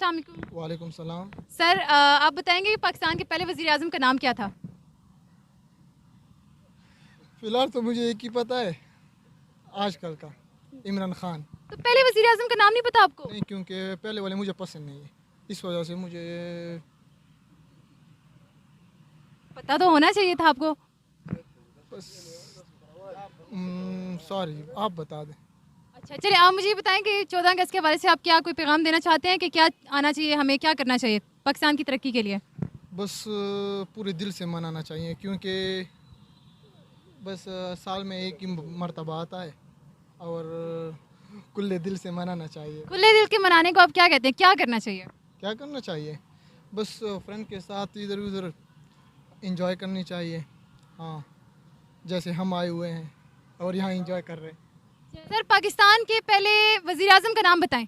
अस्सलाम वालेकुम। वालेकुम सलाम। सर आप बताएंगे कि पाकिस्तान के पहले वज़ीर आज़म का नाम क्या था? फ़िलहाल तो मुझे एक ही पता है आजकल का, इमरान खान। तो पहले वज़ीर आज़म का नाम नहीं पता आपको? नहीं, क्योंकि पहले वाले मुझे पसंद नहीं है, इस वजह से मुझे पता तो होना चाहिए था आपको। बस सॉरी, आप बता दें। अच्छा चलिए, आप मुझे ये बताएं कि 14 अगस्त के हवाले से आप क्या कोई पैगाम देना चाहते हैं कि क्या आना चाहिए, हमें क्या करना चाहिए पाकिस्तान की तरक्की के लिए? बस पूरे दिल से मनाना चाहिए, क्योंकि बस साल में एक ही मर्तबा आता है और खुले दिल से मनाना चाहिए। खुले दिल के मनाने को आप क्या कहते हैं, क्या करना चाहिए? क्या करना चाहिए? बस फ्रेंड के साथ इधर उधर इंजॉय करनी चाहिए। हाँ, जैसे हम आए हुए हैं और यहाँ इंजॉय कर रहे हैं। सर पाकिस्तान के पहले वज़ीर आज़म का नाम बताएं।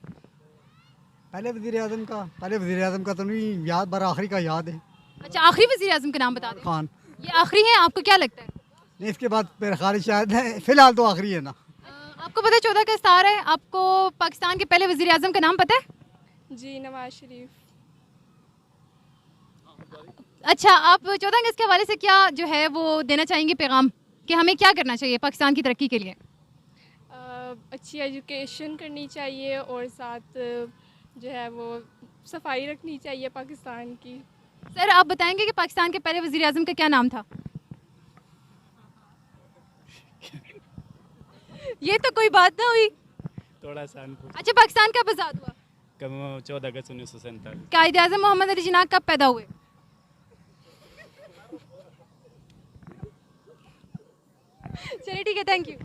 पहले वज़ीर आज़म का तो नहीं याद, पर आखिरी का याद है। अच्छा आखिरी वज़ीर आज़म का नाम बता दें। खान। ये आखिरी है, आपको क्या लगता है? नहीं, इसके बाद मेरा ख्याल शायद है, फिलहाल तो आखिरी है ना। आपको पता है 14 अगस्त आ रहा है, आपको पाकिस्तान के पहले वज़ीर आज़म का नाम पता है? जी, नवाज शरीफ। अच्छा आप 14 अगस्त के हवाले से क्या जो है वो देना चाहेंगे पैगाम कि हमें क्या करना चाहिए पाकिस्तान की तरक्की के लिए? अच्छी एजुकेशन करनी चाहिए और साथ जो है वो सफाई रखनी चाहिए पाकिस्तान की। सर आप बताएंगे कि पाकिस्तान के पहले वज़ीर आज़म का क्या नाम था? ये तो कोई बात ना हुई। थोड़ा आसान पूछ। अच्छा पाकिस्तान कब आज़ाद हुआ? कब? 14 अगस्त 1947। कायद आज़म मोहम्मद अली जिन्ना कब पैदा हुए? चलिए ठीक है, थैंक यू।